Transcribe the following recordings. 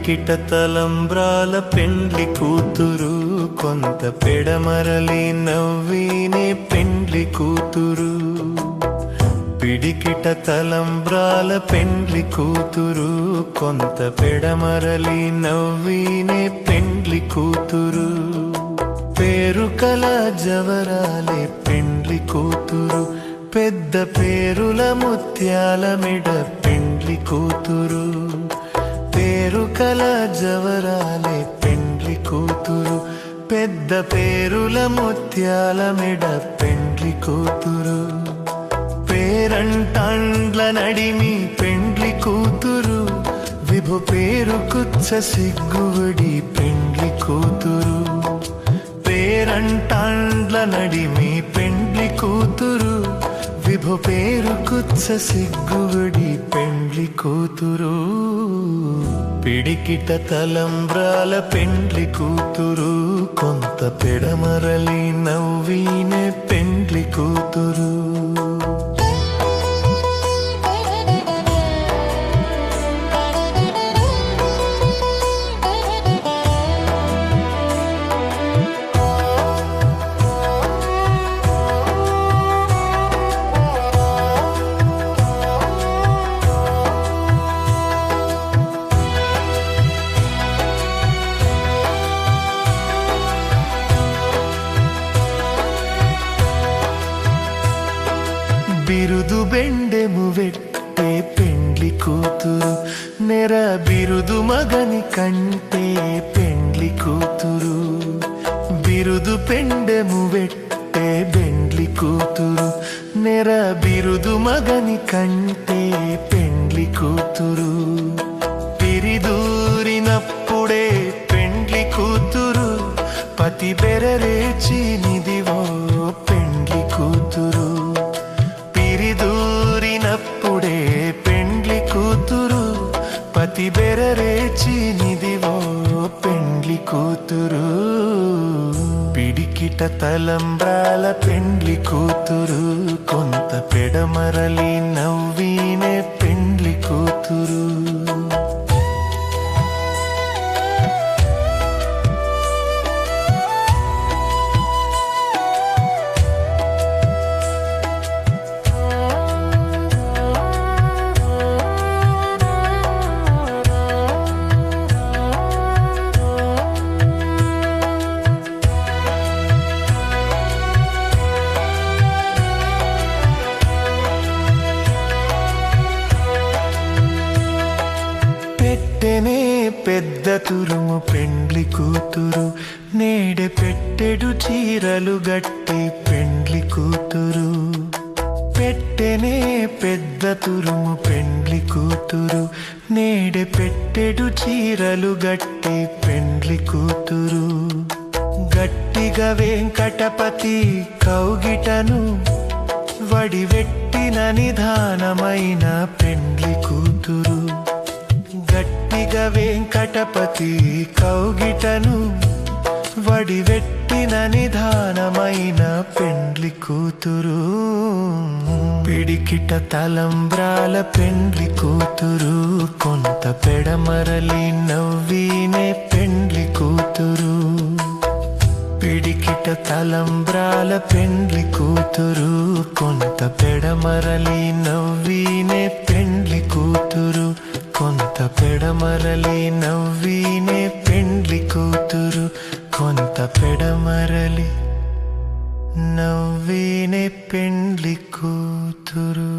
పిడికిట తలంబ్రాల పెండ్లి కూతురు, కొంత పెడమరలి నవ్వినే పెండ్లి కూతురు. పిడికిట తలంబ్రాల పెండ్లి కూతురు, కొంత పెడమరలి నవ్వినే పెండ్లి కూతురు. పేరు కల జవరాలే పెండ్లి కూతురు, పెద్ద పేరుల ముత్యాల మెడ పెండ్లి కూతురు. పేరు కల జవరాలే పెండ్లి కూతురు, పెద్ద పేరుల ముత్యాల మెడ పెండ్లి కూతురు. పేరంటాండ్ల నడిమి పెండ్లి కూతురు, విభు పేరు కుచ్చ సిగ్గువడి పెండ్లి కూతురు. పేరంటాండ్ల నడిమి పెండ్లి కూతురు, విభు పేరు కుచ్చ సిగ్గువడి పెండ్లి కూతురు. పిడికిట తలంబ్రాల పెండ్లి కూతురు, కొంత పెడమరలి నవ్వినే పెండ్లి కూతురు. బిరుదు బెండెము వెట్టే పెండ్లి కూతురు, నెర బిరుదు మగని కంటే పెండ్లి కూతురు. బిరుదు పెండెము వెట్టే పెండ్లి కూతురు, నెర బిరుదు మగని కంటే పెండ్లి కూతురు. పిరిదూరినప్పుడే పెండ్లి కూతురు, పతి బెరరేచి నిదివో పెండ్లి కూతురు. పిరిదూరినప్పుడే పెండ్లి కూతురు, పతి బెరరేచి నిదివో పెండ్లి కూతురు. పిడికిట తలంబ్రాల పెండ్లి కూతురు, కొంత పెడమరలి నవ్వినే పెండ్లి కూతురు. పెట్టెనే పెద్ద తురుము పెండ్లి కూతురు, నేడె పెట్టెడు చీరలు గట్టి పెండ్లి కూతురు. పెట్టెనే పెద్ద తురుము పెండ్లి కూతురు, నేడె పెట్టెడు చీరలు గట్టి పెండ్లి కూతురు. గట్టిగా వెంకటపతి కౌగిటను వడివెట్టిన నిధానమైన పెండ్లి కూతురు. గట్టిగా వెంకటపతి కౌగిటను వడివెట్టిన నిధానమైన పెండ్లి కూతురు. పిడికిట తలంబ్రాల పెండ్లి కూతురు, కొంత పెడమరలి నవ్వినే పెండ్లి కూతురు. పిడికిట తలంబ్రాల పెండ్లి కూతురు, కొంత పెడమరలి నవ్వినే పెండ్లి కూతురు. కొంత పెడమరలి నవ్వినే పెండ్లి కూతురు, కొంత పెడమరలి నవ్వినే పెండ్లి కూతురు.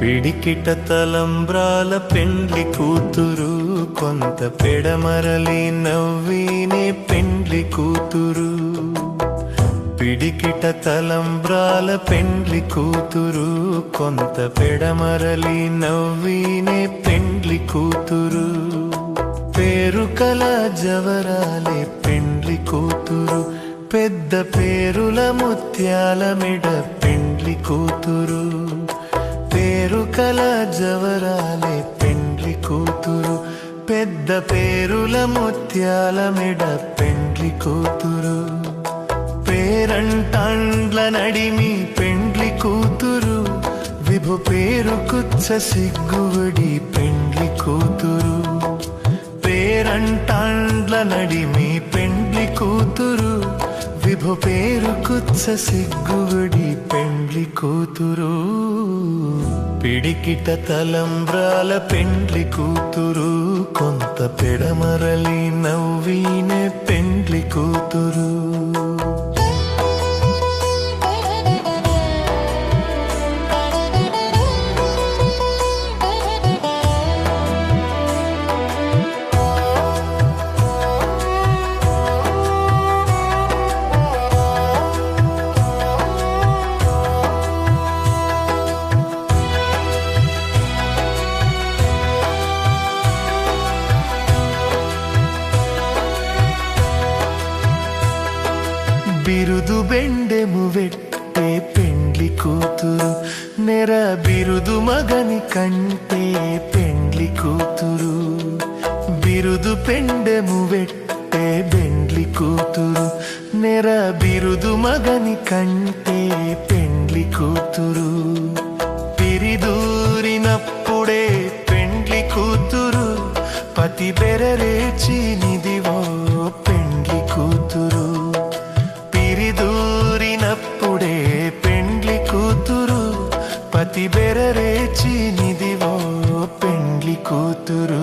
పిడికిట తలంబ్రాల పెండ్లి కూతురు, కొంత పెడమరలి నవ్వినే పెండ్లి కూతురు. పిడికిట తలంబ్రాల పెండ్లి కూతురు కొంత పెడమరలి నవ్వీనే పెండ్లి కూతురు పేరు కల జవరాలే పెండ్లి కూతురు పెద్ద పేరుల ముత్యాల మెడ పెండ్లి కూతురు పేరు కల జవరాలే పెండ్లి కూతురు పెద్ద పేరుల ముత్యాల మెడ పెండ్లి కూతురు పేరంటాండ్ల నడిమి పెండ్లి కూతురు విభు పేరు కుచ్చ సిగ్గువడి పెండ్లి కూతురు పేరంటాండ్ల నడిమి పెండ్లి కూతురు విభు పేరు కుచ్చ సిగ్గువడి పెండ్లి కూతురు పిడికిట తలంబ్రాల పెండ్లి కూతురు కొంత పెడమరలి నవ్వీనే పెండ్లి కూతురు బిరుదు బెండెము వెట్టే పెండ్లి కూతురు నెర బిరుదు మగని కంటే పెండ్లి కూతురు బిరుదు పెండెము వెట్టే పెండ్లి కూతురు నెర బిరుదు మగని కంటే పెండ్లి కూతురు పిరిదూరినప్పుడే పెండ్లి కూతురు పతి బెరరేచి నిదివో పెండ్లి కూతురు దూరినప్పుడే పెండ్లి కూతురు పతి బెరరేచి నిదివో పెండ్లి కూతురు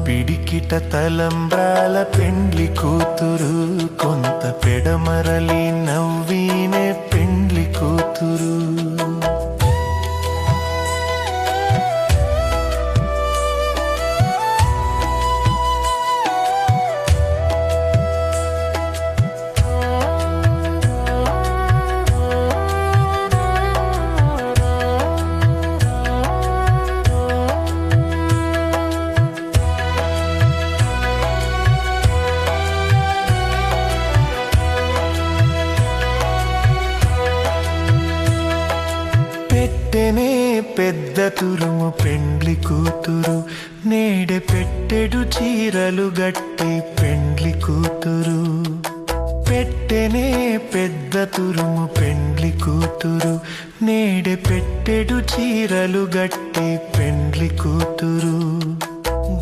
పిడికిట తలంబ్రాల పెండ్లి కూతురు కొంత పెడమరలి నవ్వీనే పెండ్లి కూతురు పెట్టెనే పెద్ద తురుము పెండ్లి కూతురు నేడె పెట్టెడు చీరలు గట్టి పెండ్లి కూతురు పెట్టెనే పెద్ద తురుము పెండ్లి కూతురు నేడె పెట్టెడు చీరలు గట్టి పెండ్లి కూతురు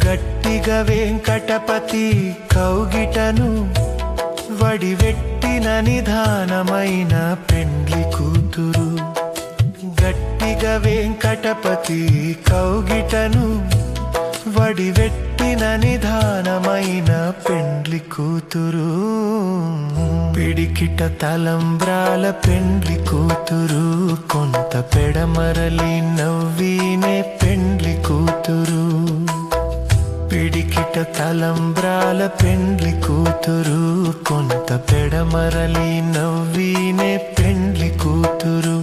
గట్టిగా వెంకటపతి కౌగిటను వడివెట్టిన నిధానమైన పెండ్లి కూతురు గట్టిగా వెంకటపతి కౌగిటను వడివెట్టిన నిధానమైన పెండ్లి కూతురు పిడికిట తలంబ్రాల పెండ్లి కూతురు కొంత పెడమరలి నవ్వీనే పెండ్లి కూతురు పిడికిట తలంబ్రాల పెండ్లి కూతురు కొంత పెడమరలి నవ్వీనే పెండ్లి కూతురు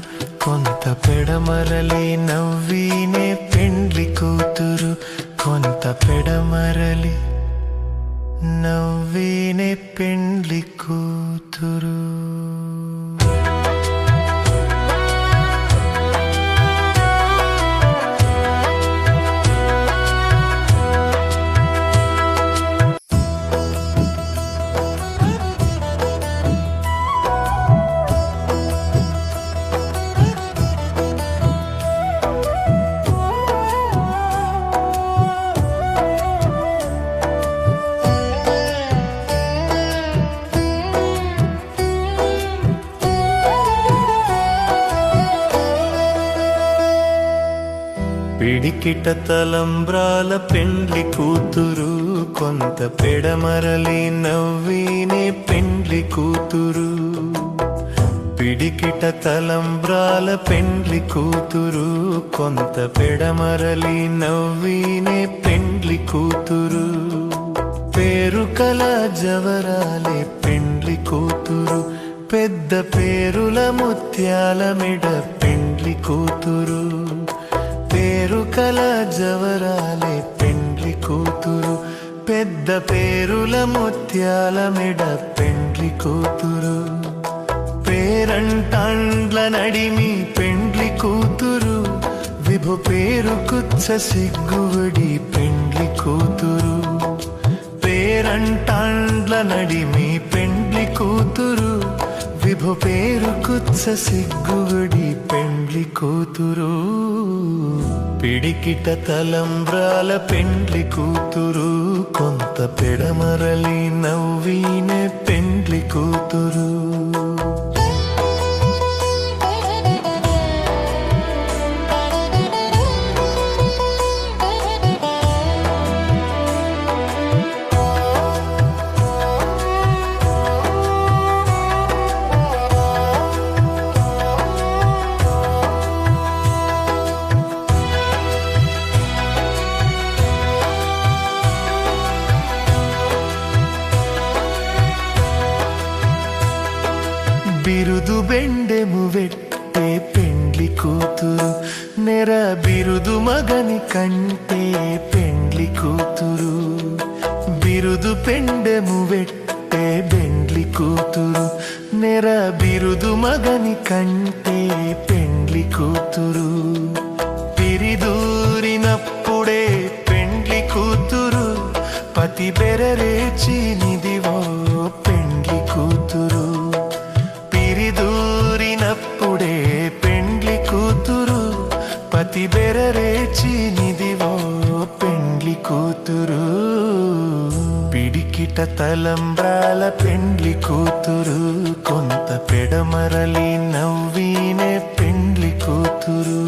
కొంత పెడమరలి నవ్వీనే పెండ్లి కూతురు కొంత పెడమరలి నవ్వీనే పెండ్లి కూతురు పిడికిట తలంబ్రాల పెండ్లి కూతురు కొంత పెడమరలి నవ్వీనే పెండ్లి కూతురు పిడికిట తలంబ్రాల పెండ్లి కూతురు కొంత పెడమరలి నవ్వీనే పెండ్లి కూతురు పేరు కల జవరాలే పెండ్లి కూతురు పెద్ద పేరుల ముత్యాల మెడ పెండ్లి కూతురు పేరు కల జవరాలే పెండ్లి కూతురు పెద్ద పేరుల ముత్యాల మెడ పెండ్లి కూతురు పేరంటాండ్ల నడిమి పెండ్లి కూతురు విభు పేరు కుచ్చ సిగ్గువడి పెండ్లి కూతురు పేరంటాండ్ల నడిమి పెండ్లి కూతురు విభు పేరు కుచ్చ సిగ్గువడి పెండ్లి కూతురు పిడికిట తలంబ్రాల పెండ్లి కూతురు కొంత పెడమరలి నవ్వినే పెండ్లి కూతురు బిరుదు బెండెము వెట్టే పెండ్లి కూతురు నెర బిరుదు మగని కంటే పెండ్లి కూతురు బిరుదు పెండెము వెట్టే బెండ్లి కూతురు నెర బిరుదు మగని కంటే పెండ్లి కూతురు పిరిదూరినప్పుడే పెండ్లి కూతురు పతి బెరరేచి నిదివో పెండ్లి కూతురు పిరిదూరినప్పుడే పెండ్లి కూతురు పతి బెరరేచి నిదివో పెండ్లి కూతురు పిడికిట తలంబ్రాల పెండ్లి కూతురు కొంత పెడమరలి నవ్వినే పెండ్లి కూతురు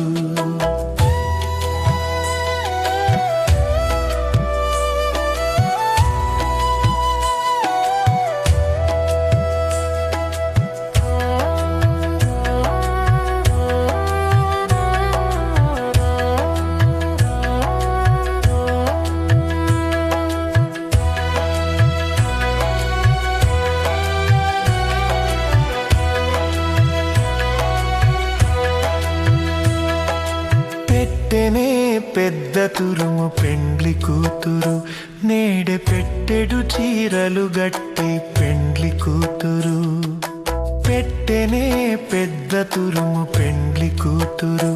పెట్టెనే పెద్ద తురుము పెండ్లి కూతురు నేడె పెట్టెడు చీరలు గట్టి పెండ్లి కూతురు పెట్టెనే పెద్ద తురుము పెండ్లి కూతురు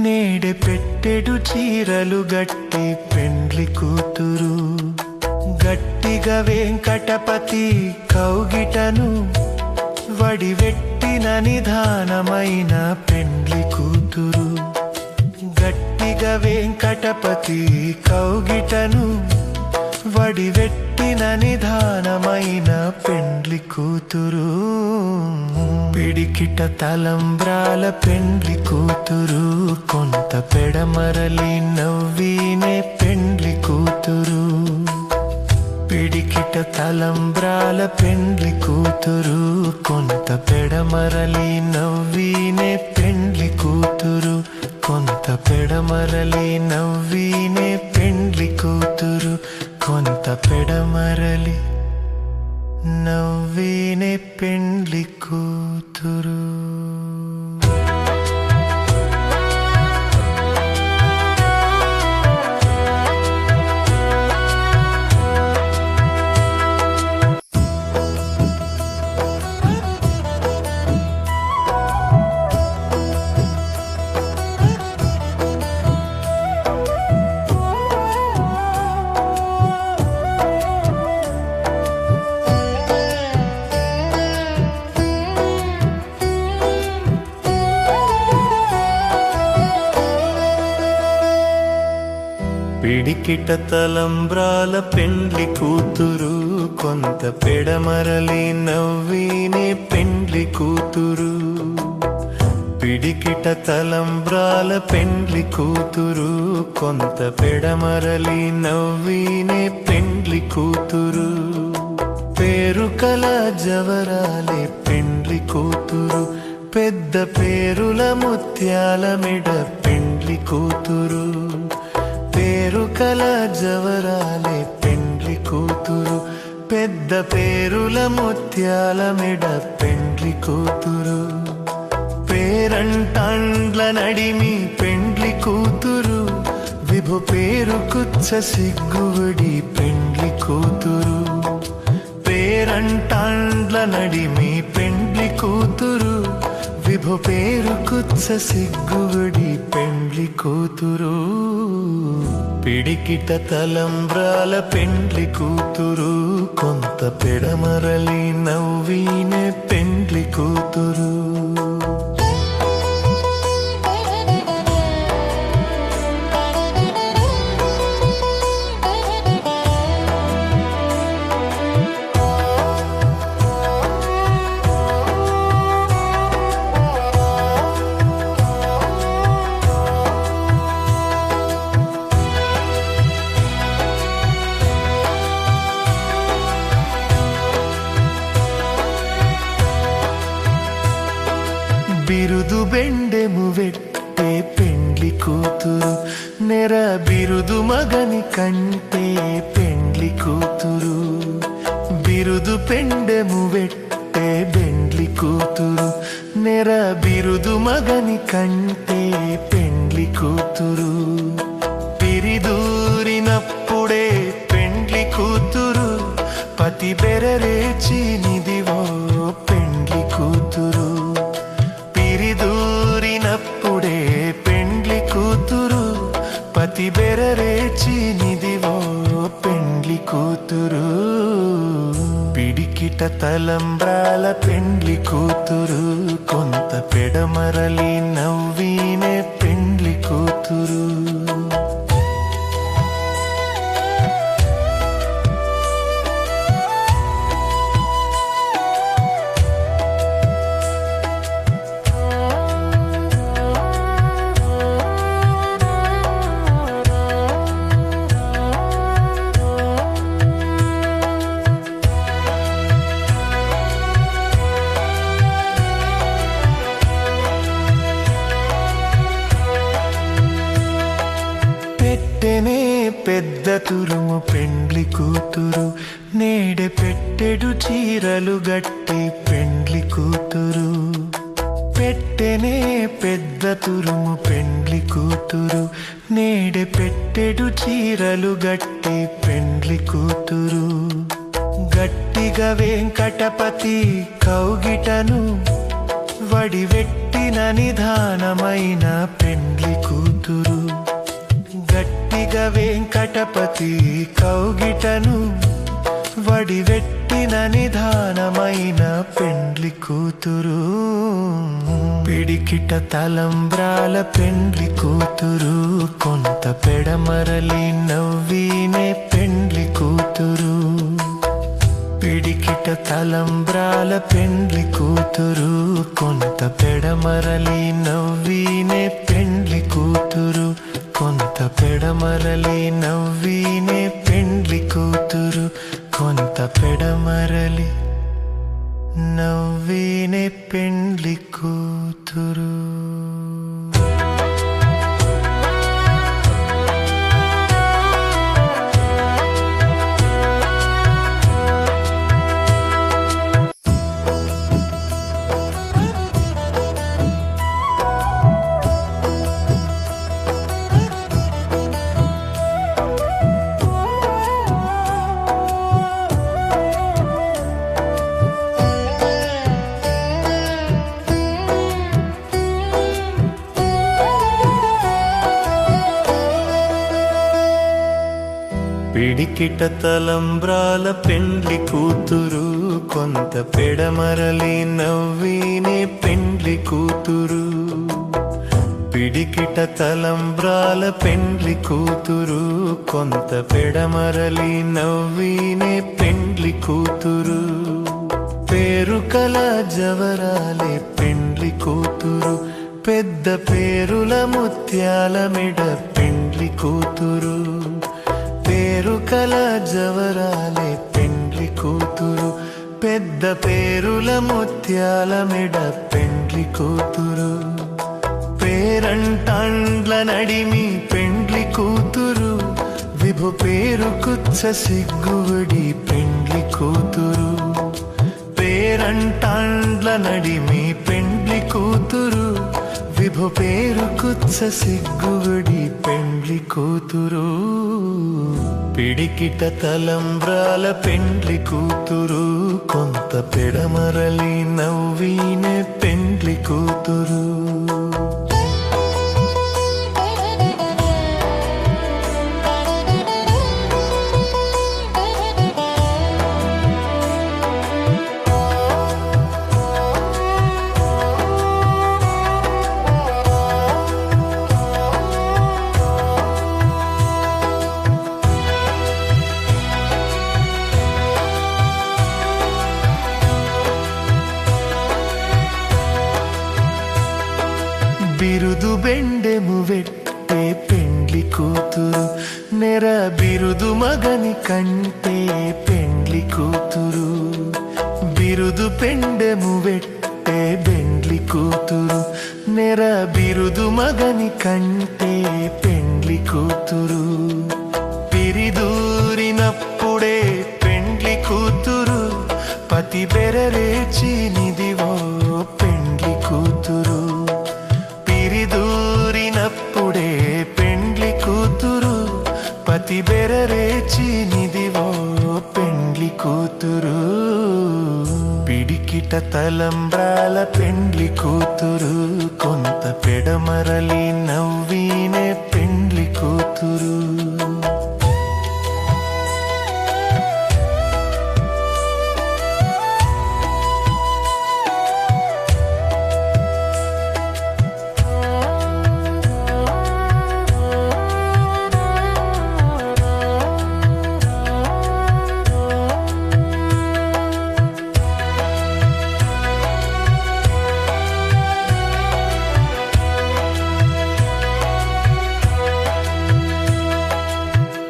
నేడె పెట్టెడు చీరలు గట్టి పెండ్లి కూతురు గట్టిగా వెంకటపతి కౌగిటను వడివెట్టిన నిధానమైన పెండ్లి కూతురు గట్టిగా వెంకటపతి కౌగిటను వడివెట్టిన నిధానమైన పెండ్లి కూతురు పిడికిట తలంబ్రాల పెండ్లి కూతురు కొంత పెడమరలి నవ్వినే పెండ్లి కూతురు పిడికిట తలంబ్రాల పెండ్లి కూతురు కొంత పెడమరలి నవ్వినే పెండ్లి కూతురు కొంత పెడమరలి నవ్వినే పెండ్లి కూతురు కొంత పెడమరలి నవ్వినే పెండ్లి కూతురు పిడికిట తలంబ్రాల పెండ్లి కూతురు కొంత పెడమరలి నవ్వినే పెండ్లి కూతురు పిడికిట తలంబ్రాల పెండ్లి కూతురు కొంత పెడమరలి నవ్వినే పెండ్లి కూతురు పేరు కల జవరాలే పెండ్లి కూతురు పెద్ద పేరుల ముత్యాల మెడ పెండ్లి కూతురు పేరు కల జవరాలే పెండ్లి కూతురు పెద్ద పేరుల ముత్యాల మెడ పెండ్లి పెండ్లి కూతురు పేరంటాండ్ల నడిమి పెండ్లి కూతురు విభు పేరు కుచ్చ సిగ్గువడి పెండ్లి కూతురు పేరంటాండ్ల నడిమి పెండ్లి కూతురు విభు పేరు కుచ్చ సిగ్గువడి పెండ్లి కూతురు పిడికిట తలంబ్రాల పెండ్లి కూతురు కొంత పెడమరలి నవ్వినే పెండ్లి కూతురు బిరుదు బెండెము వెట్టే పెండ్లి కూతురు నెర బిరుదు మగని కంటే పెండ్లి కూతురు బిరుదు పెండెము వెట్టే పెండ్లి కూతురు నెర బిరుదు మగని కంటే పెండ్లి కూతురు పిరిదూరినప్పుడే పెండ్లి కూతురు పతి బెరరేచి నిదివో పెండ్లి కూతురు పిరిదూరినప్పుడే పెండ్లి కూతురు పతి బెరరేచి నిదివో పెండ్లి కూతురు పిడికిట తలంబ్రాల పెండ్లి కూతురు కొంత పెడమరలి నవ్వినే పెండ్లి కూతురు పెట్టెనే పెద్ద తురుము పెండ్లి కూతురు నేడె పెట్టెడు చీరలు గట్టి పెండ్లి కూతురు పెట్టెనే పెద్ద తురుము పెండ్లి కూతురు నేడె పెట్టెడు చీరలు గట్టి పెండ్లి కూతురు గట్టిగా వెంకటపతి కౌగిటను వడివెట్టిన నిధానమైన పెండ్లి కూతురు గట్టిగా వెంకటపతి కౌగిటను వడివెట్టిన నిధానమైన పెండ్లి కూతురు పిడికిట తలంబ్రాల పెండ్లి కూతురు కొంత పెడమరలి నవ్వినే పెండ్లి కూతురు పిడికిట తలంబ్రాల పెండ్లి కూతురు కొంత పెడమరలి నవ్వినే పెండ్లి కూతురు కొంత పెడమరలి నవ్వినే పెండ్లి కూతురు కొంత పెడమరలి నవ్వినే పెండ్లి కూతురు పిడికిట తలంబ్రాల పెండ్లి కూతురు కొంత పెడమరలి నవ్వినే పెండ్లి కూతురు పిడికిట తలంబ్రాల పెండ్లి కూతురు కొంత పెడమరలి నవ్వినే పెండ్లి కూతురు పేరు కల జవరాలే పెండ్లి కూతురు పెద్ద పేరుల ముత్యాల మెడ పెండ్లి కూతురు పేరు కల జవరాలే పెండ్లి కూతురు పెద్ద పేరుల ముత్యాల మెడ పెండ్లి కూతురు పేరంటాండ్ల నడిమి పెండ్లి కూతురు విభు పేరు కుచ్చ సిగ్గువడి పెండ్లి కూతురు పేరంటాండ్ల నడిమి పెండ్లి కూతురు విభు పేరు కుచ్చ సిగ్గువిడి పెండ్లి కూతురు పిడికిట తలంబ్రాల పెండ్లి కూతురు కొంత పెడమరలి నవ్వినే పెండ్లి కూతురు బిరుదు బెండెము వెట్టే పెండ్లి కూతురు నెర బిరుదు మగని కంటే పెండ్లి కూతురు బిరుదు పెండెము వెట్టే బెండ్లి కూతురు నెర బిరుదు మగని కంటే పెండ్లి కూతురు పిరిదూరినప్పుడే పెండ్లి కూతురు పతి బెరరేచి నిదివో పెండ్లి కూతురు పిరిదూరినప్పుడే పెండ్లి కూతురు పతి బెరరేచి నిదివో పెండ్లి కూతురు పిడికిట తలంబ్రాల పెండ్లి కూతురు కొంత పెడమరలి నవ్వినే పెండ్లి కూతురు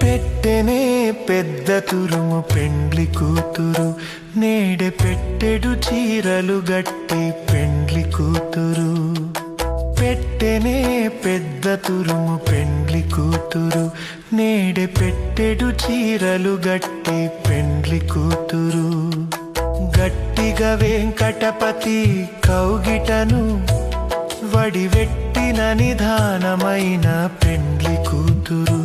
పెట్టెనే పెద్ద తురుము పెండ్లి కూతురు నేడె పెట్టెడు చీరలు గట్టి పెండ్లి కూతురు పెట్టెనే పెద్ద తురుము పెండ్లి కూతురు నేడె పెట్టెడు చీరలు గట్టి పెండ్లి కూతురు గట్టిగా వెంకటపతి కౌగిటను వడివెట్టిన నిధానమైన పెండ్లి కూతురు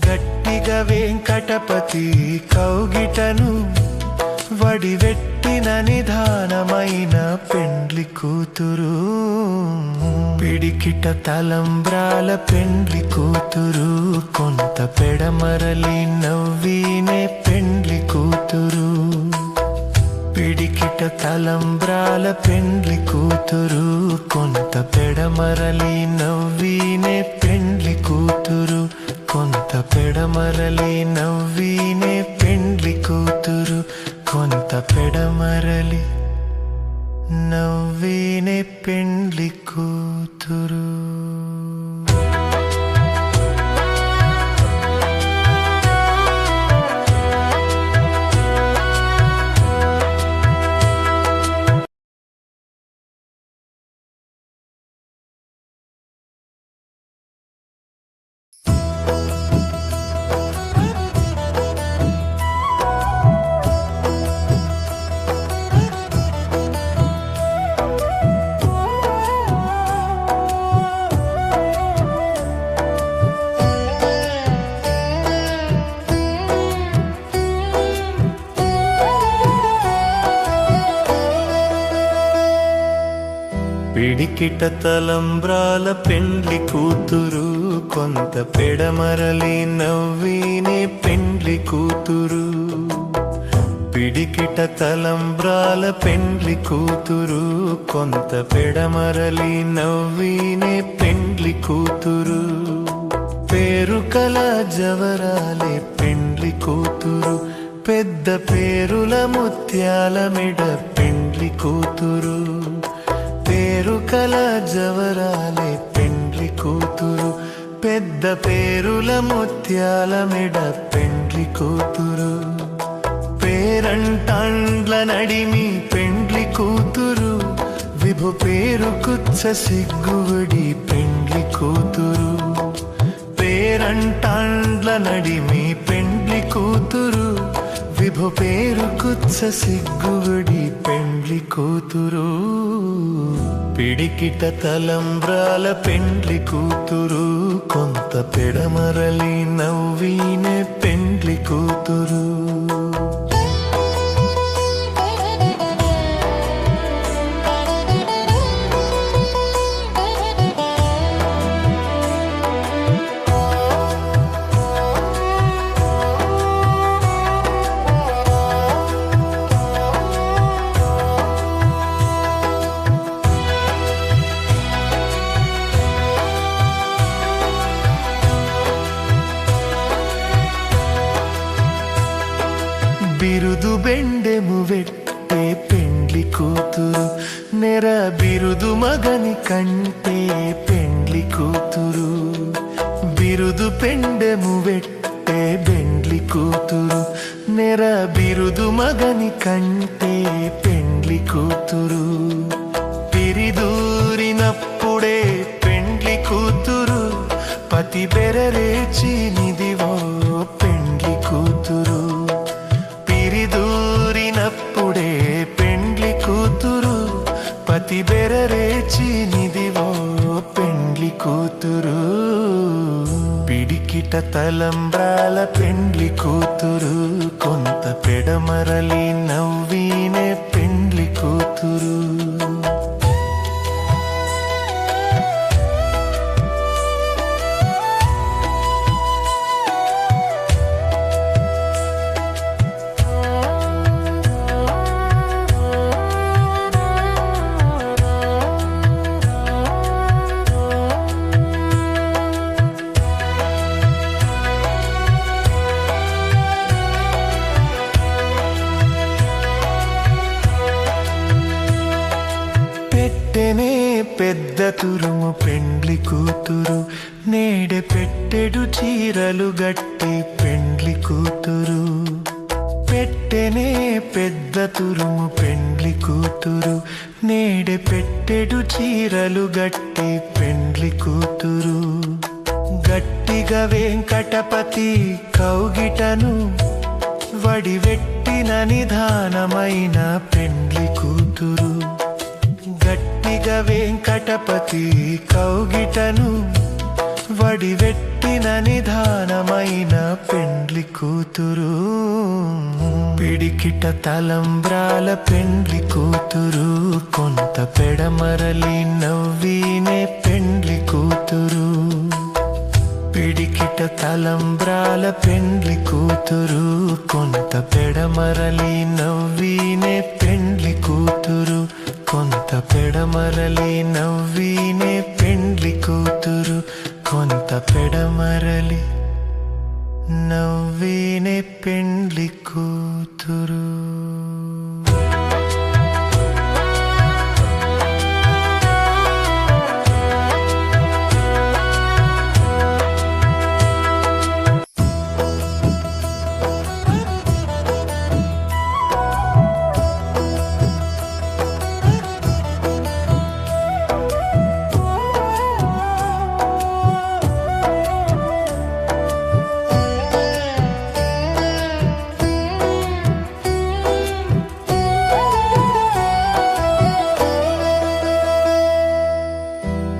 గట్టిగా వెంకటపతి కౌగిటను వడివెట్టిన నిధానమైన పెండ్లి కూతురు పిడికిట తలంబ్రాల పెండ్లి కూతురు కొంత పెడమరలి నవ్వినే పెండ్లి కూతురు పిడికిట తలంబ్రాల పెండ్లి కూతురు కొంత పెడమరలి నవ్వినే పెండ్లి కూతురు కొంత పెడమరలి నవ్వినే పెండ్లి కూతురు కొంత పెడమరలి నవ్వినే పెండ్లి కూతురు పిడికిట తలంబ్రాల పెండ్లి కూతురు కొంత పెడమరలి నవ్వినే పెండ్లి కూతురు పిడికిట తలంబ్రాల పెండ్లి కూతురు కొంత పెడమరలి నవ్వినే పెండ్లి కూతురు పేరు కల జవరాలే పెండ్లి కూతురు పెద్ద పేరుల ముత్యాల మెడ పెండ్లి కూతురు పేరు కల జవరాలే పెండ్లి కూతురు పెద్ద పేరుల ముత్యాల మెడ పెండ్లి కూతురు పేరంటాండ్ల నడిమి పెండ్లి కూతురు విభు పేరు కుచ్చ సిగ్గువిడి పెండ్లి కూతురు పేరంటాండ్ల నడిమి పెండ్లి కూతురు విభు విభు పేరు కుచ్చ సిగ్గువడి పెండ్లి కూతురు పిడికిట తలంబ్రాల పెండ్లి కూతురు కొంత పెడమరలి నవ్వీనే పెండ్లి కూతురు బిరుదు బెండెము వెట్టే పెండ్లి కూతురు నెర బిరుదు మగని కంటే పెండ్లి కూతురు బిరుదు పెండెము వెట్టే బెండ్లి కూతురు నెర బిరుదు మగని కంటే పెండ్లి కూతురు పిరిదూరినప్పుడే పెండ్లి కూతురు పతి బెరరేచి నిదివో పెండ్లి కూతురు పిరిదూరినప్పుడే పెండ్లి కూతురు పతి బెరరేచి నిదివో పెండ్లి కూతురు పిడికిట తలంబ్రాల పెండ్లి కూతురు కొంత పెడమరలి నవ్వీనే పెండ్లి కూతురు పెట్టెనే పెద్ద తురుము పెండ్లి కూతురు నేడె పెట్టెడు చీరలు గట్టి పెండ్లి కూతురు పెట్టెనే పెద్ద తురుము పెండ్లి కూతురు నేడె పెట్టెడు చీరలు గట్టి పెండ్లి కూతురు గట్టిగా వెంకటపతి కౌగిటను వడివెట్టిన నిధానమైన పెండ్లి కూతురు గట్టిగా వెంకటపతి కౌగిటను వడివెట్టిన నిధానమైన పెండ్లి కూతురు పిడికిట తలంబ్రాల పెండ్లి కూతురు కొంత పెడమరలి నవ్వీనే పెండ్లి కూతురు పిడికిట తలంబ్రాల పెండ్లి కూతురు కొంత పెడమరలి నవ్వీనే పెండ్లి కూతురు కొంత పెడమరలి నవ్వీనే పెండ్లి కూతురు కొంత పెడమరలి నవ్వీనే పెండ్లి కూతురు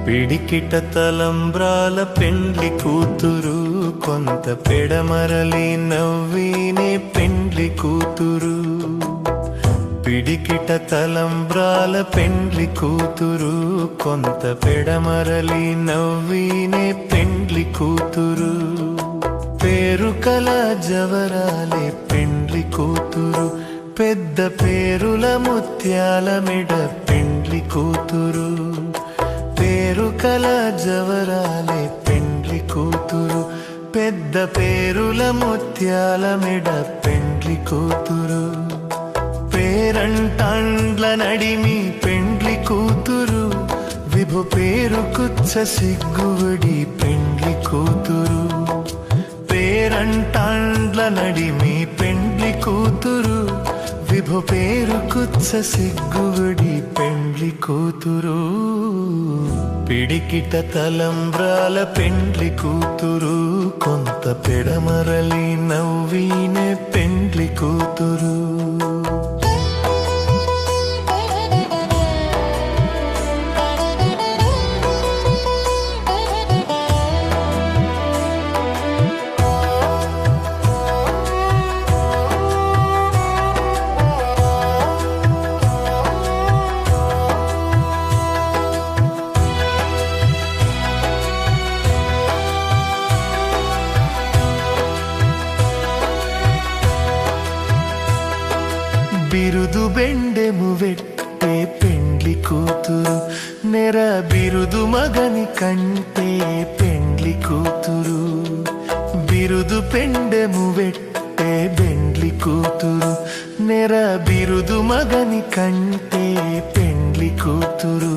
పిడికిట తలంబ్రాల పెండ్లి కూతురు కొంత పెడమరలి నవ్వీనే పెండ్లి కూతురు పిడికిట తలంబ్రాల పెండ్లి కూతురు కొంత పెడమరలి నవ్వీనే పెండ్లి కూతురు పేరు కల జవరాలే పెండ్లి కూతురు పెద్ద పేరుల ముత్యాల మెడ పెండ్లి కూతురు పేరు కల జవరాలే పెండ్లి కూతురు పెద్ద పేరుల ముత్యాల మెడ పెండ్లి కూతురు పేరంటాండ్ల నడిమి పెండ్లి కూతురు విభు పేరు కుచ్చ సిగ్గువడి పెండ్లి కూతురు పేరంటాండ్ల నడిమి పెండ్లి కూతురు విభు పేరు కుచ్చ సిగ్గువడి పెండ్లి కూతురు పిడికిట తలంబ్రాల పెండ్లి కూతురు కొంత పెడమరలి నవ్వీనే పెండ్లి కూతురు బిరుదు బెండెము వెట్టే పెండ్లి కూతురు నెర బిరుదు మగని కంటే పెండ్లి కూతురు బిరుదు పెండెము వెట్టే బెండ్లి కూతురు నెర బిరుదు మగని కంటే పెండ్లి కూతురు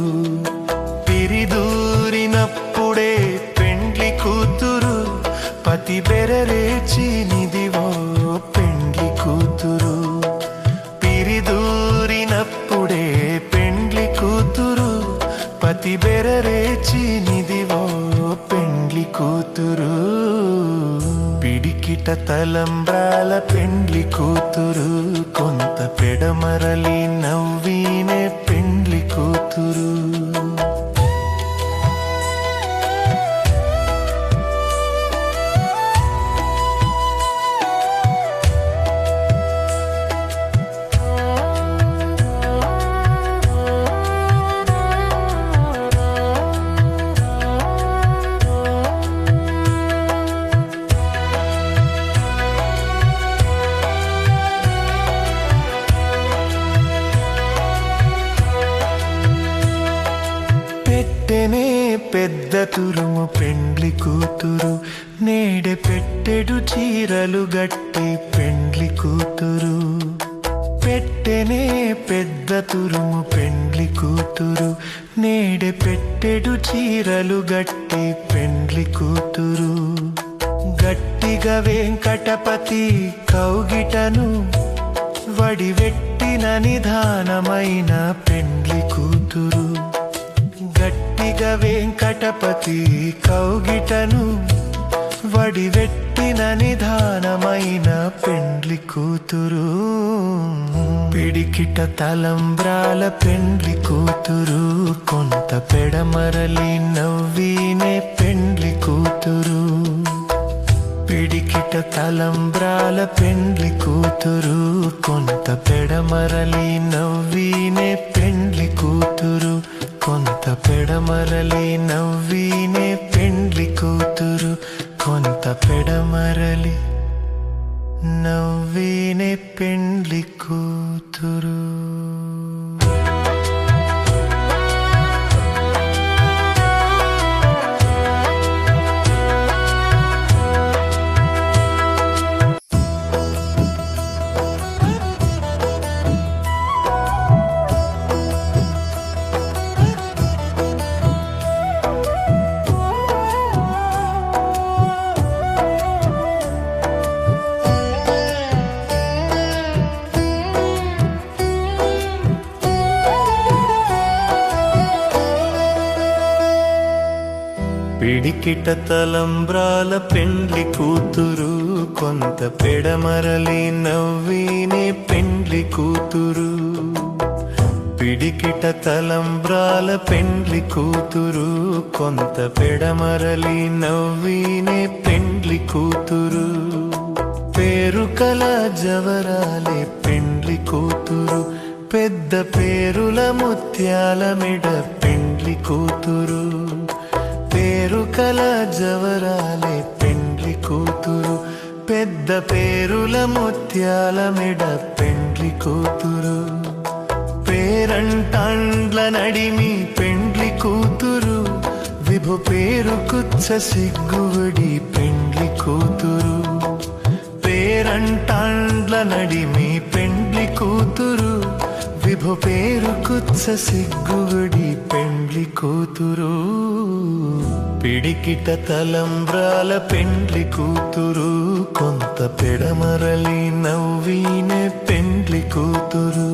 పిరిదూరినప్పుడే పెండ్లి కూతురు పతి బెరరేచి నిదివో పెండ్లి కూతురు పిరిదూరినప్పుడే పెండ్లి కూతురు పతి బెరరేచి నిదివో పెండ్లి కూతురు పిడికిట తలంబ్రాల పెండ్లి కూతురు కొంత పెడమరలి నవ్వీనే పెండ్లి కూతురు పెట్టెనే పెద్ద తురుము పెండ్లి కూతురు నేడె పెట్టెడు చీరలు గట్టి పెండ్లి కూతురు పెట్టెనే పెద్ద తురుము పెండ్లి కూతురు నేడె పెట్టెడు చీరలు గట్టి పెండ్లి కూతురు గట్టిగా వెంకటపతి కౌగిటను వడివెట్టిన నిధానమైన పెండ్లి కూతురు గట్టిగా వెంకటపతి కౌగిటను వడివెట్టిన నిధానమైన పెండ్లి కూతురు పిడికిట తలంబ్రాల పెండ్లి కూతురు కొంత పెడమరలి నవ్వీనే పెండ్లి కూతురు పిడికిట తలంబ్రాల పెండ్లి కూతురు కొంత పెడమరలి నవ్వీనే పెండ్లి కూతురు కొంత పెడమరలి నవ్వీనే పెండ్లి కూతురు కొంత పెడమరలి నవ్వీనే పెండ్లి కూతురు పిడికిట తలంబ్రాల పెండ్లి కూతురు కొంత పెడమరలి నవ్వీనే పెండ్లి కూతురు పిడికిట తలంబ్రాల పెండ్లి కూతురు కొంత పెడమరలి నవ్వీనే పెండ్లి కూతురు పేరు కల జవరాలే పెండ్లి కూతురు పెద్ద పేరుల ముత్యాల మెడ పెండ్లి కూతురు పేరు కల జవరాలే పెండ్లి కూతురు పెద్ద పేరుల ముత్యాల మెడ పెండ్లి కూతురు పేరంటాండ్ల నడిమి పెండ్లి కూతురు విభు పేరు కుచ్చ సిగ్గువడి పెండ్లి కూతురు పేరంటాండ్ల నడిమి పెండ్లి కూతురు విభు పేరు కుచ్చ సిగ్గువడి పెండ్లి కూతురు పిడికిట తలంబ్రాల పెండ్లి కూతురు కొంత పెడమరలి నవ్వీనే పెండ్లి కూతురు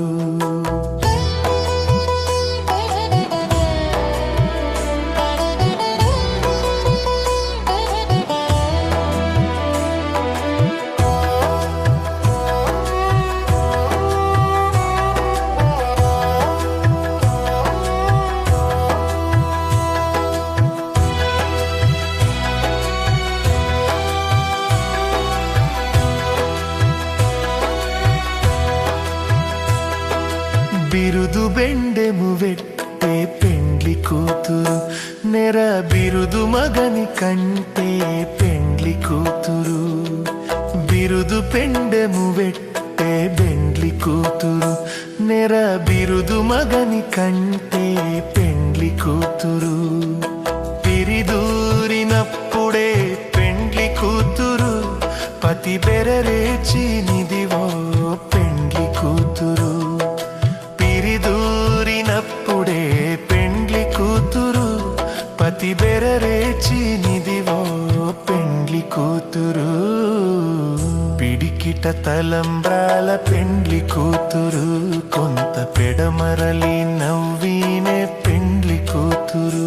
బిరుదు బెండెము వెట్టే పెండ్లి కూతురు నెర బిరుదు మగని కంటే పెండ్లి కూతురు బిరుదు పెండెము వెట్టే పెట్టే బెండ్లి కూతురు నెర బిరుదు మగని కంటే పెండ్లి కూతురు పిరిదూరినప్పుడే పెండ్లి కూతురు పతి బెరరేచి నిదివో పెండ్లి కూతురు పిరిదూరినప్పుడే పెండ్లి కూతురు పతి బెరరేచి నిదివో పెండ్లి కూతురు పిడికిట తలంబ్రాల పెండ్లి కూతురు కొంత పెడమరలి నవ్వీనే పెండ్లి కూతురు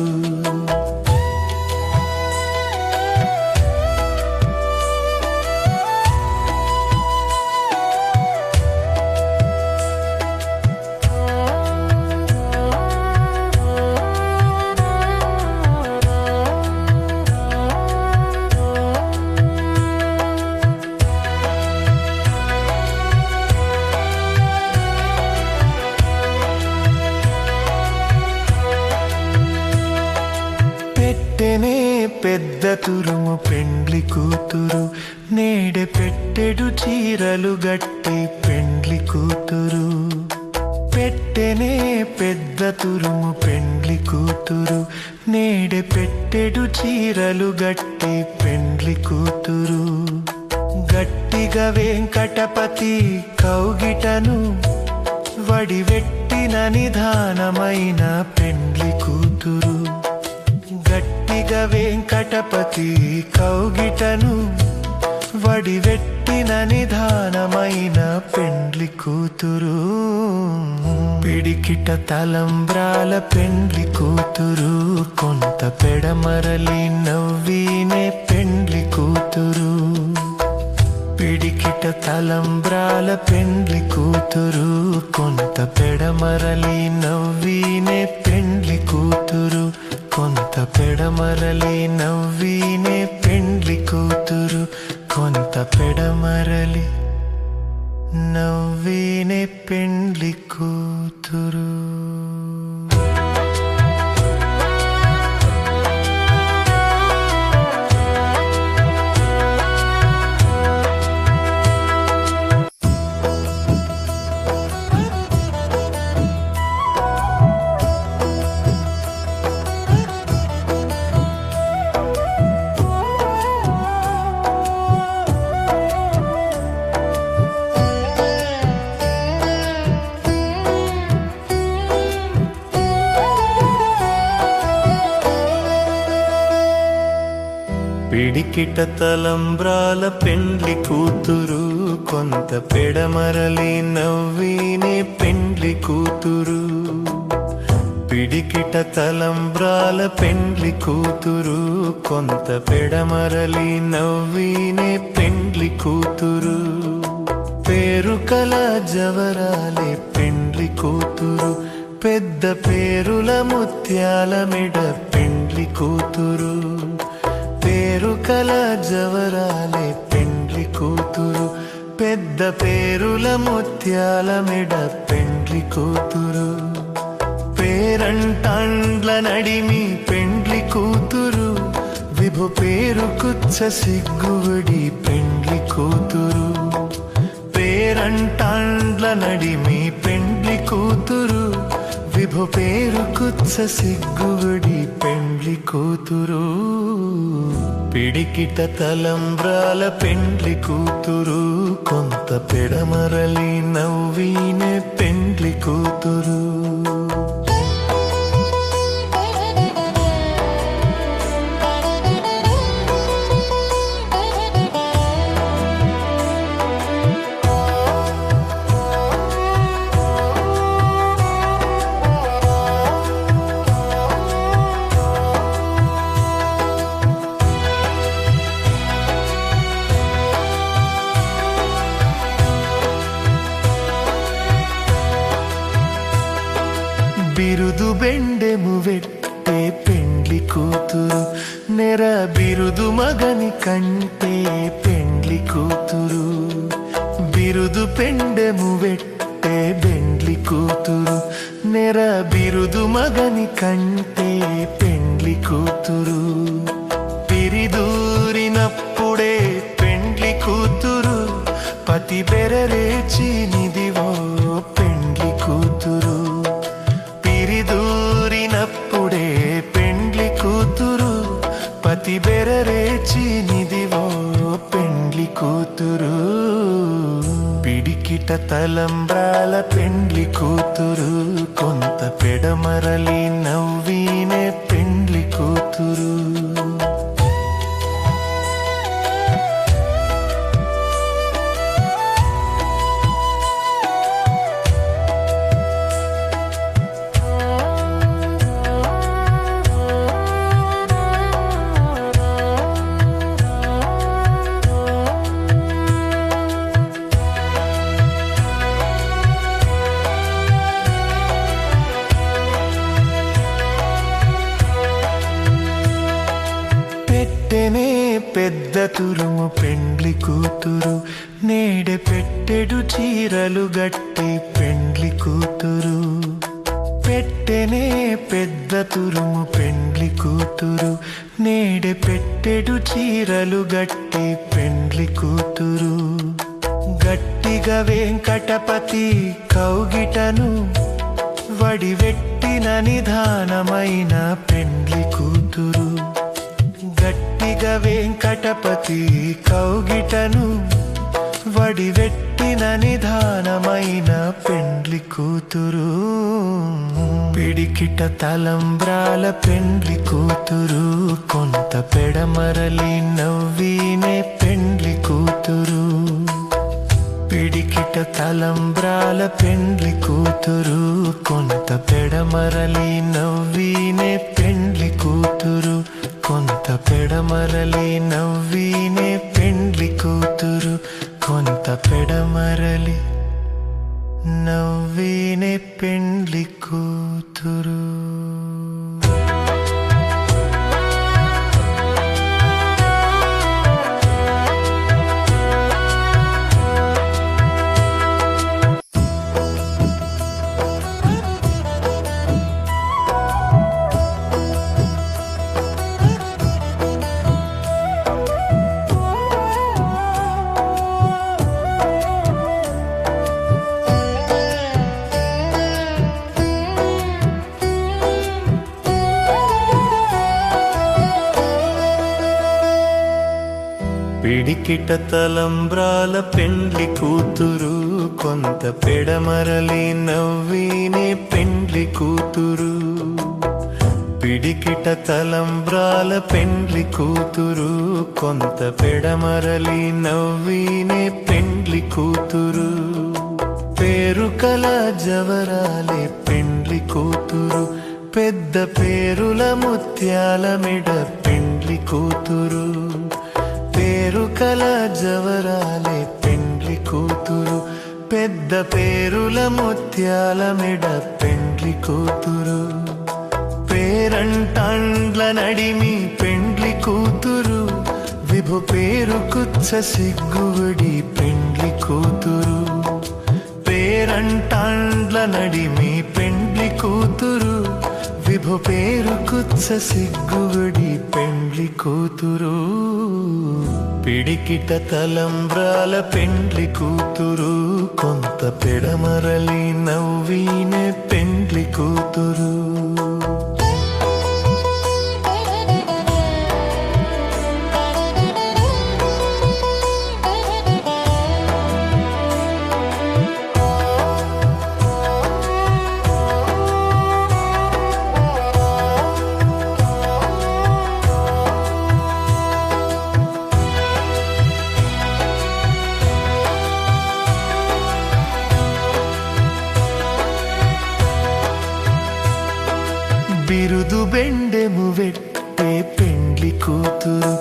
పెట్టెనే పెద్ద తురుము పెండ్లి కూతురు నేడె పెట్టెడు చీరలు గట్టి పెండ్లి కూతురు పెట్టెనే పెద్ద తురుము పెండ్లి కూతురు నేడె పెట్టెడు చీరలు గట్టి పెండ్లి కూతురు గట్టిగా వెంకటపతి కౌగిటను వడివెట్టిన నిధానమైన పెండ్లి కూతురు గట్టిగా వెంకటపతి కౌగిటను వడివెట్టిన నిధానమైన పెండ్లి కూతురు పిడికిట తలంబ్రాల పెండ్లి కూతురు కొంత పెడమరలి నవ్వీనే పెండ్లి కూతురు పిడికిట తలంబ్రాల పెండ్లి కూతురు కొంత పెడమరలి నవ్వీనే పెండ్లి కూతురు కొంత పెడమరలి నవ్వీనే పెండ్లి కూతురు కొంత పెడమరలి నవ్వీనే పెండ్లి కూతురు పిడికిట తలంబ్రాల పెండ్లి కూతురు కొంత పెడమరలి నవ్వీనే పెండ్లి కూతురు పిడికిట తలంబ్రాల పెండ్లి కూతురు కొంత పెడమరలి నవ్వీనే పెండ్లి కూతురు పేరు కల జవరాలే పెండ్లి కూతురు పెద్ద పేరుల ముత్యాల మెడ పెండ్లి కూతురు పేరు కల జవరాలే పెండ్లి కూతురు పెద్ద పేరుల ముత్యాల మెడ పెండ్లి కూతురు పేరంటాండ్ల నడిమి పెండ్లి కూతురు విభు పేరు కుచ్చ సిగ్గువడి పెండ్లి కూతురు పేరంటాండ్ల నడిమి పెండ్లి కూతురు విభు పేరు కుచ్చ సిగ్గువడి పెండ్లి కూతురు పిడికిట తలంబ్రాల పెండ్లి కూతురు కొంత పెడమరలి నవ్వీనే పెండ్లి కూతురు బిరుదు బెండెము వెట్టే పెండ్లి కూతురు నెర బిరుదు మగని కంటే పెండ్లి కూతురు బిరుదు పెండెము వెట్టే బెండ్లి కూతురు నెర బిరుదు మగని కంటే పెండ్లి కూతురు పిరిదూరినప్పుడే పెండ్లి కూతురు పతి బెరరేచినిదివో పెండ్లి కూతురు పిరిదూరినప్పుడే పెండ్లి కూతురు పతి బెరరేచినిదివో పెండ్లి కూతురు పిడికిట తలంబ్రాల పెండ్లి కూతురు కొంత పెడమరలి నవ్వినే పెండ్లి కూతురు పెట్టెనే పెద్ద తురుము పెండ్లి కూతురు నేడె పెట్టెడు చీరలు గట్టి పెండ్లి కూతురు పెట్టెనే పెద్ద తురుము పెండ్లి కూతురు నేడె పెట్టెడు చీరలు గట్టి పెండ్లి కూతురు గట్టిగా వెంకటపతి కౌగిటను వడివెట్టిన నిధానమైన పెండ్లి కూతురు గట్టిగా వెంకటపతి కౌగిటను వడివెట్టిన నిధానమైన పెండ్లి కూతురు పిడికిట తలంబ్రాల పెండ్లి కూతురు కొంత పెడమరలి నవ్వినే పెండ్లి కూతురు పిడికిట తలంబ్రాల పెండ్లి కూతురు కొంత పెడమరలి నవ్వినే పెండ్లి కూతురు కొంత పెడమరలి నవ్వినే పెండ్లి కూతురు కొంత పెడమరలి నవ్వినే పెండ్లి కూతురు పిడికిట తలంబ్రాల పెండ్లి కూతురు కొంత పెడమరలి నవ్వినే పెండ్లి కూతురు పిడికిట తలంబ్రాల పెండ్లి కూతురు కొంత పెడమరలి నవ్వినే పెండ్లి కూతురు పేరు కల జవరాలే పెండ్లి కూతురు పెద్ద పేరుల ముత్యాల మెడ పెండ్లి కూతురు పేరు కల జవరాలే పెండ్లి కూతురు పెద్ద పేరుల ముత్యాల మెడ పెండ్లి కూతురు పేరంటాండ్ల నడిమి పెండ్లి కూతురు విభు పేరు కుచ్చ సిగ్గువడి పెండ్లి కూతురు పేరంటాండ్ల నడిమి పెండ్లి కూతురు విభు పేరు కుచ్చ సిగ్గువడి పెండ్లి కూతురు పిడికిట తలంబ్రాల పెండ్లి కూతురు కొంత పెడమరలి నవ్వినే పెండ్లి కూతురు బిరుదు బెండెము వెట్టే పెండ్లి కూతురు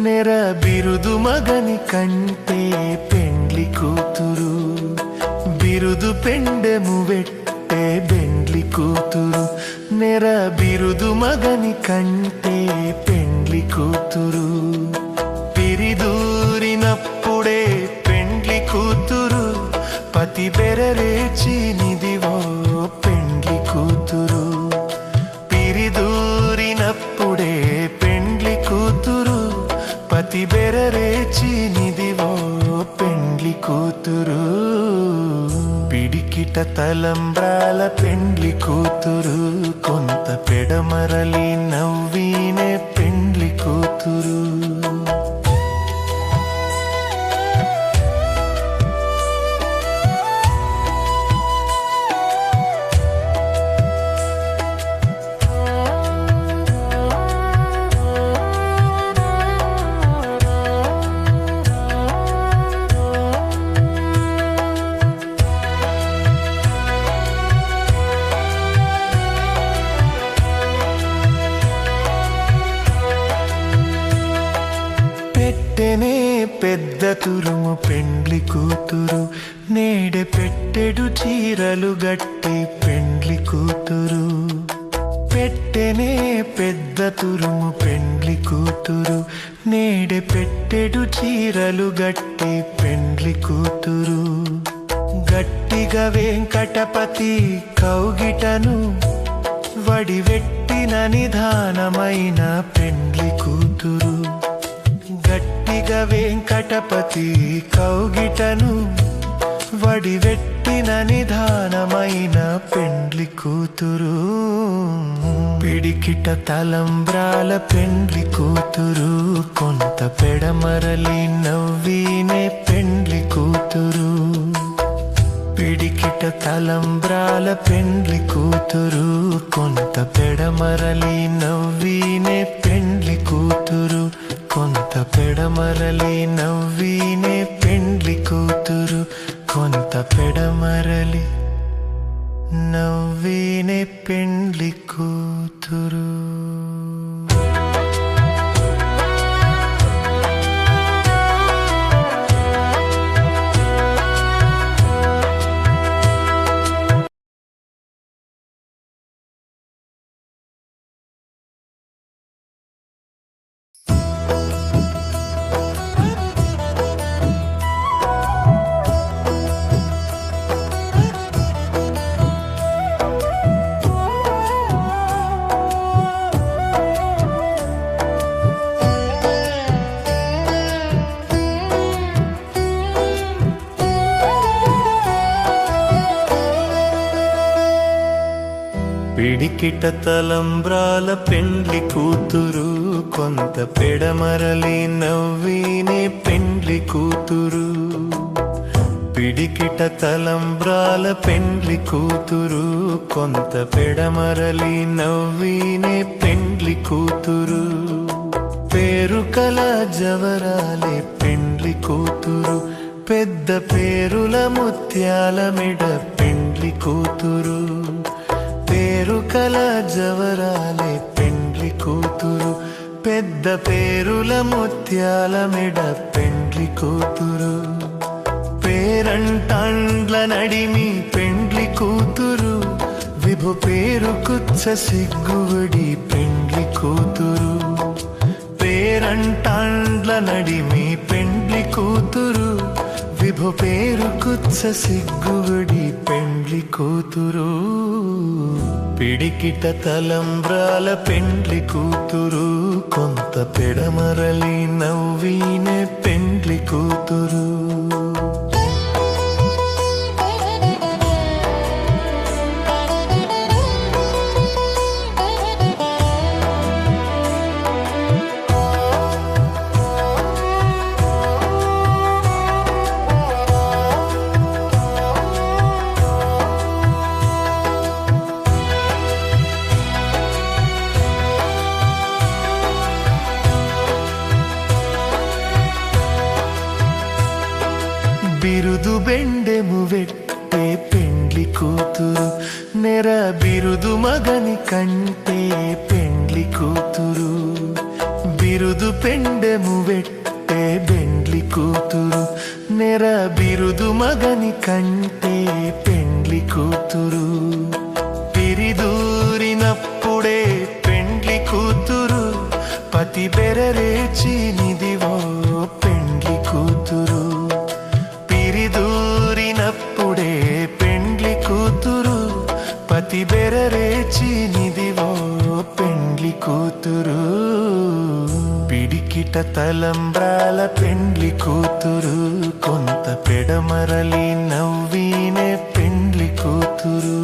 నెర బిరుదు మగని కంటే పెండ్లి కూతురు బిరుదు పెండెము వెట్టే పెండ్లి కూతురు నెర బిరుదు మగని కంటే పెండ్లి కూతురు పిరిదూరినప్పుడే పెండ్లి కూతురు పతి బెరరేచినిదివో పెండ్లి కూతురు పిరిదూరినప్పుడే పెండ్లి కూతురు పతి బెరరేచినిదివో పెండ్లి కూతురు పిడికిట తలంబ్రాల పెండ్లి కూతురు కొంత పెడమరలి నవ్వినే పెండ్లి కూతురు పెట్టెనే పెద్ద తురుము పెండ్లి కూతురు నేడె పెట్టెడు చీరలు గట్టి పెండ్లి కూతురు పెట్టెనే పెద్ద తురుము పెండ్లి కూతురు నేడె పెట్టెడు చీరలు గట్టి పెండ్లి కూతురు గట్టిగా వెంకటపతి కౌగిటను వడివెట్టిన నిధానమైన పెండ్లి కూతురు గట్టిగా వెంకటపతి కౌగిటను వడివెట్టిన నిధానమైన పెండ్లి కూతురు పిడికిట తలంబ్రాల పెండ్లి కూతురు కొంత పెడమరలి నవ్వినే పెండ్లి కూతురు పిడికిట తలంబ్రాల పెండ్లి కూతురు కొంత పెడమరలి నవ్వినే పెండ్లి కూతురు కొంత పెడమరలి నవ్వినే పెండ్లి కూతురు కొంత పెడమరలి నవ్వినే పెండ్లి కూతురు పిడికిట తలంబ్రాల పెండ్లి కూతురు కొంత పెడమరలి నవ్వినే పెండ్లి కూతురు పిడికిట తలంబ్రాల పెండ్లి కూతురు కొంత పెడమరలి నవ్వినే పెండ్లి కూతురు పేరుకల జవరాలే పెండ్లి కూతురు పెద్ద పేరుల ముత్యాల మెడ పెండ్లి కూతురు పేరుకల జవరాలే పెండ్లి కూతురు పెద్ద పేరుల ముత్యాల మెడ పెండ్లి కూతురు పేరంటాండ్ల నడిమి పెండ్లి కూతురు విభు పేరు కుచ్చ సిగ్గువడి పెండ్లి కూతురు పేరంటాండ్ల నడిమి పెండ్లి కూతురు విభు పేరు కుచ్చ సిగ్గువడి పెండ్లి కూతురు పిడికిట తలంబ్రాల పెండ్లి కూతురు కొంత పెడమరలి నవ్వినే పెండ్లి కూతురు బిరుదు బెండెము వెట్టే పెండ్లి కూతురు నెర బిరుదు మగని కంటే పెండ్లి కూతురు బిరుదు పెండెము వెట్టే పెండ్లి కూతురు నెర బిరుదు మగని కంటే పెండ్లి కూతురు పిరిదూరినప్పుడే పెండ్లి కూతురు పతి బెరరేచి నిదివో పెండ్లి కూతురు పిరిదూరినప్పుడే పెండ్లి కూతురు పతి బెరరేచి నిదివో పెండ్లి కూతురు పిడికిట తలంబ్రాల పెండ్లి కూతురు కొంత కొంత పెడమరలి నవ్వీనే పెండ్లి కూతురు.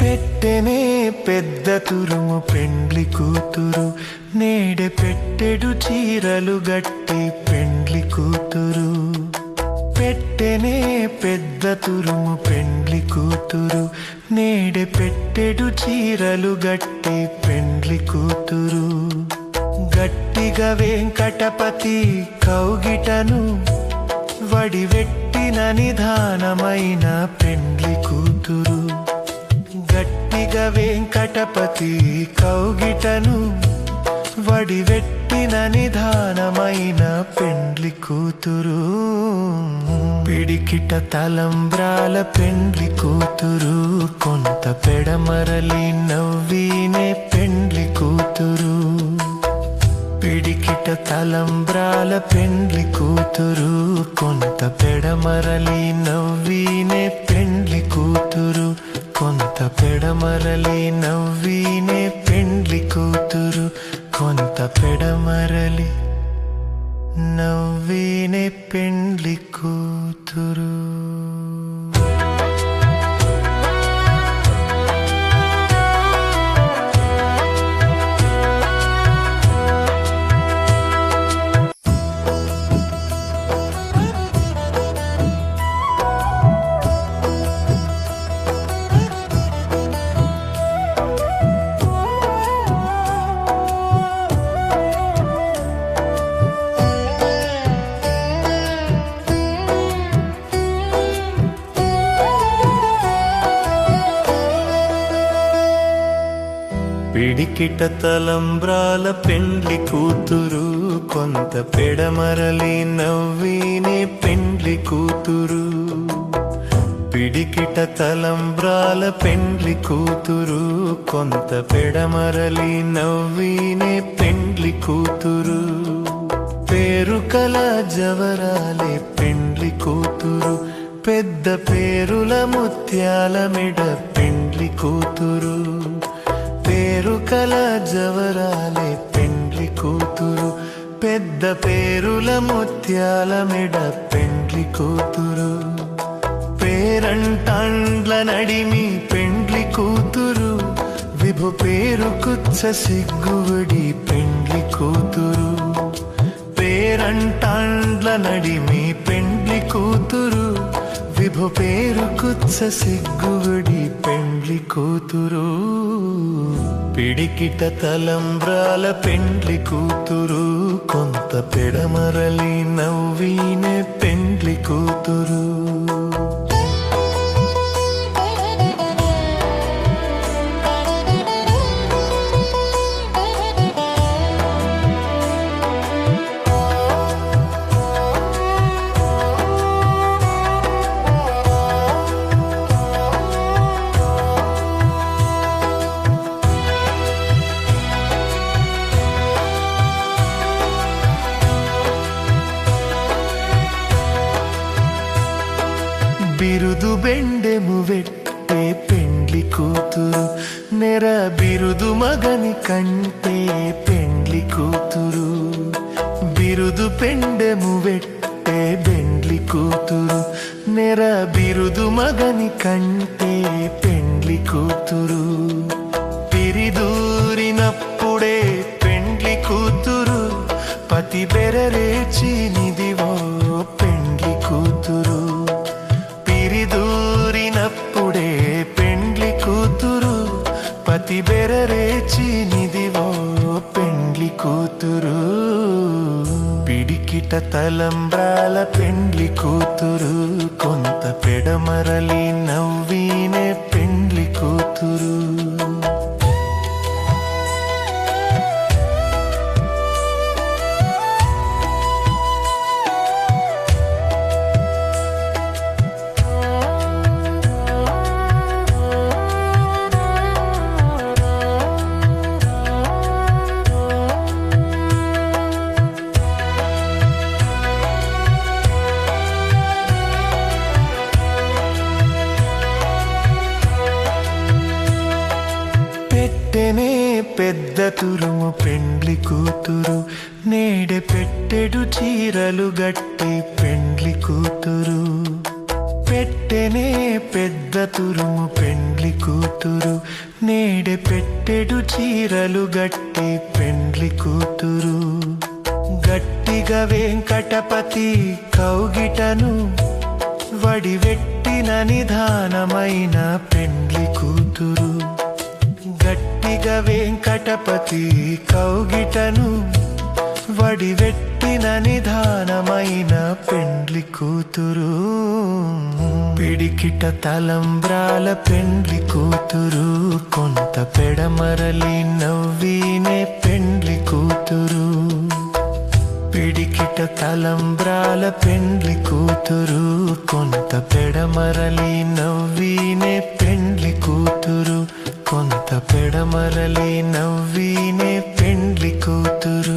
పెట్టెనే పెద్ద తురుము పెండ్లి కూతురు, నేడె పెట్టెడు చీరలు గట్టి పెండ్లి కూతురు. పెట్టెనే పెద్ద తురుము పెండ్లి కూతురు, నేడె పెట్టెడు చీరలు గట్టి పెండ్లి కూతురు. గట్టిగా వెంకటపతి కౌగిటను వడివెట్టిన నిధానమైన పెండ్లి కూతురు. గట్టిగా వెంకటపతి కౌగిటను వడివెట్టిన నిధానమైన పెండ్లి కూతురు. పిడికిట తలంబ్రాల పెండ్లి కూతురు, కొంత పెడమరలి నవ్వీనే పెండ్లి కూతురు. పిడికిట తలంబ్రాల పెండ్లి కూతురు, కొంత పెడమరలి నవ్వీనే పెండ్లి కూతురు. కొంత పెడమరలి నవ్వీనే పెండ్లి కూతురు, కొంత పెడమరలి నవ్వీనే పెండ్లి కూతురు. పిడికిట తలంబ్రాల పెండ్లి కూతురు, కొంత పెడమరలి నవ్వీనే పెండ్లి కూతురు. పిడికిట తలంబ్రాల పెండ్లి కూతురు, కొంత పెడమరలి నవ్వీనే పెండ్లి కూతురు. పేరుకల జవరాలే పెండ్లి కూతురు, పెద్ద పేరుల ముత్యాల మెడ పెండ్లి కూతురు. పేరుకల జవరాలే పెండ్లి కూతురు, పెద్ద పేరుల ముత్యాల మెడ పెండ్లి కూతురు. పేరంటాండ్ల నడిమి పెండ్లి కూతురు, విభు పేరు కుచ్చ సిగ్గువడి పెండ్లి కూతురు. పేరంటాండ్ల నడిమి పెండ్లి కూతురు, విభు పేరు కుచ్చ సిగ్గువడి పెండ్లి కూతురు. పిడికిట తలంబ్రాల పెండ్లి కూతురు, కొంత పెడమరలి నవ్వీనే పెండ్లి కూతురు. బిరుదు బెండెము వెట్టే పెండ్లి కూతురు, నెర బిరుదు మగని కంటే పెండ్లి కూతురు. బిరుదు పెండెము వెట్టే పెండ్లి కూతురు, నెర బిరుదు మగని కంటే పెండ్లి కూతురు. పిరిదూరినప్పుడే పెండ్లి కూతురు, పతి బెరరేచి నిదివో పెండ్లి కూతురు. పిరిదూరినప్పుడే పెండ్లి కూతురు, పతి బెరరేచి నిదివో పెండ్లి కూతురు. పిడికిట తలంబ్రాల పెండ్లి కూతురు, కొంత పెడమరలి నవ్వీనే పెండ్లి కూతురు. పెద్ద తురుము పెండ్లి కూతురు, నేడే పెట్టెడు చీరలు గట్టి పెండ్లి కూతురు. పెట్టెనే పెద్ద తురుము పెండ్లి కూతురు, నేడే పెట్టెడు చీరలు గట్టి పెండ్లి కూతురు. గట్టిగా వెంకటపతి కౌగిటను వడివెట్టిన నిధానమైన పెండ్లి కూతురు. గట్టిగా వెంకటపతి కౌగిటను వడివెట్టిన నిధానమైన పెండ్లి కూతురు. పిడికిట తలంబ్రాల పెండ్లి కూతురు, కొంత పెడమరలి నవ్వినే పెండ్లి కూతురు. పిడికిట తలంబ్రాల పెండ్లి కూతురు, కొంత పెడమరలి నవ్వినే పెండ్లి కూతురు. కొంత పెడమరలి నవ్వినే పెండ్లి కూతురు,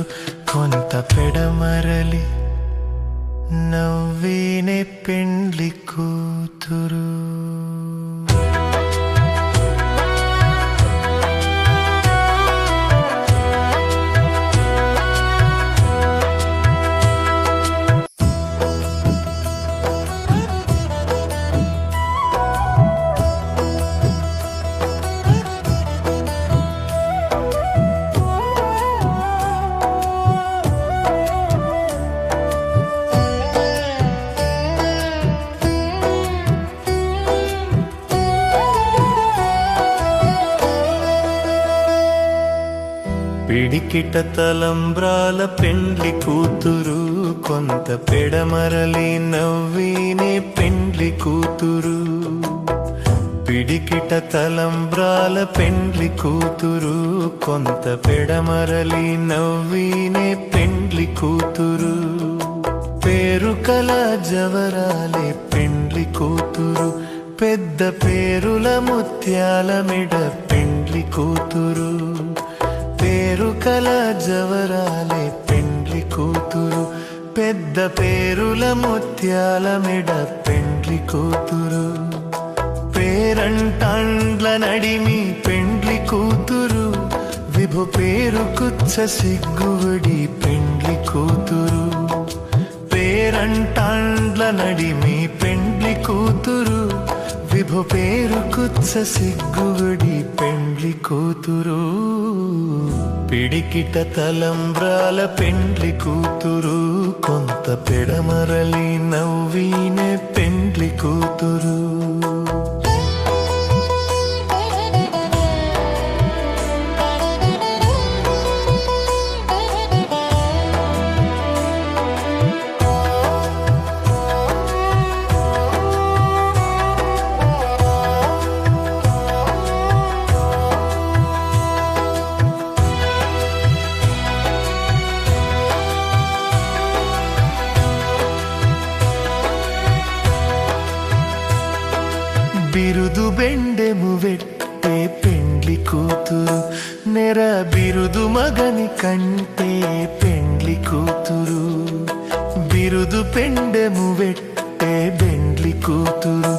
కొంత పెడమరలి నవ్వినే పెండ్లి కూతురు. పిడికిట తలంబ్రాల పెండ్లి కూతురు, కొంత పెడమరలి నవ్వినే పెండ్లి కూతురు. పిడికిట తలంబ్రాల పెండ్లి కూతురు, కొంత పెడమరలి నవ్వినే పెండ్లి కూతురు. పేరు కల జవరాలే పెండ్లి కూతురు, పెద్ద పేరుల ముత్యాల మెడ పెండ్లి కూతురు. పేరు కల జవరాలే పెండ్లి కూతురు, పెద్ద పేరుల ముత్యాల మెడ పెండ్లి కూతురు. పేరంటాండ్ల నడిమి పెండ్లి కూతురు, విభు పేరు కుచ్చ సిగ్గువడి పెండ్లి కూతురు. పేరంటాండ్ల నడిమి పెండ్లి కూతురు, విభు పేరు కుచ్చ సిగ్గువడి పెండ్లి కూతురు. పిడికిట తలంబ్రాల పెండ్లి కూతురు, కొంత పెడమరలి నవ్వినే పెండ్లి కూతురు. బిరుదు బెండెము వెట్టే పెండ్లి కూతురు, నెర బిరుదు మగని కంటే పెండ్లి కూతురు. బిరుదు పెండెము వెట్టే పెండ్లి కూతురు,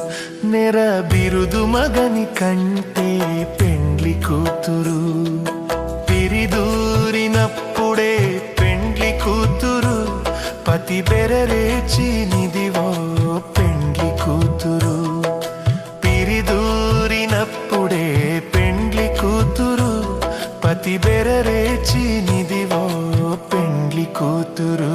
నెర బిరుదు మగని కంటే పెండ్లి కూతురు. పిరిదూరినప్పుడే పెండ్లి కూతురు, పతి బెరరేచి నిదివో పెండ్లి కూతురు. పిరిదూరినప్పుడే పెండ్లి కూతురు, పతి బెరరేచి నిదివో పెండ్లి కూతురు.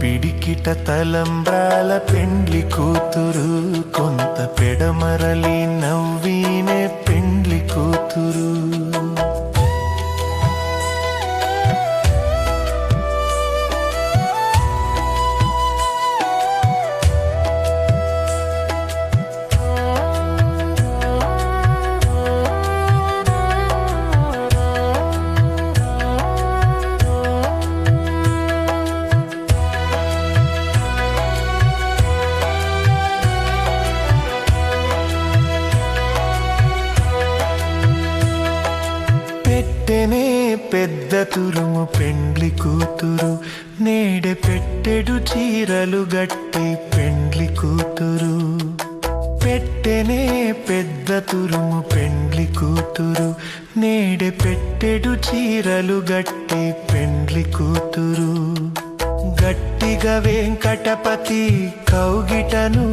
పిడికిట తలంబ్రాల పెండ్లి కూతురు, కొంత పెడమరలి నవ్వినే పెండ్లి కూతురు. పెట్టెనే పెద్ద తురుము పెండ్లి కూతురు, నేడే పెట్టెడు చీరలు గట్టి పెండ్లి కూతురు. పెట్టెనే పెద్ద తురుము పెండ్లి కూతురు నేడే పెట్టెడు చీరలు గట్టి పెండ్లి కూతురు గట్టిగా వెంకటపతి కౌగిటను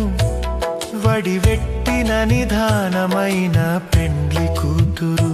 వడివెట్టిన నిధానమైన పెండ్లి కూతురు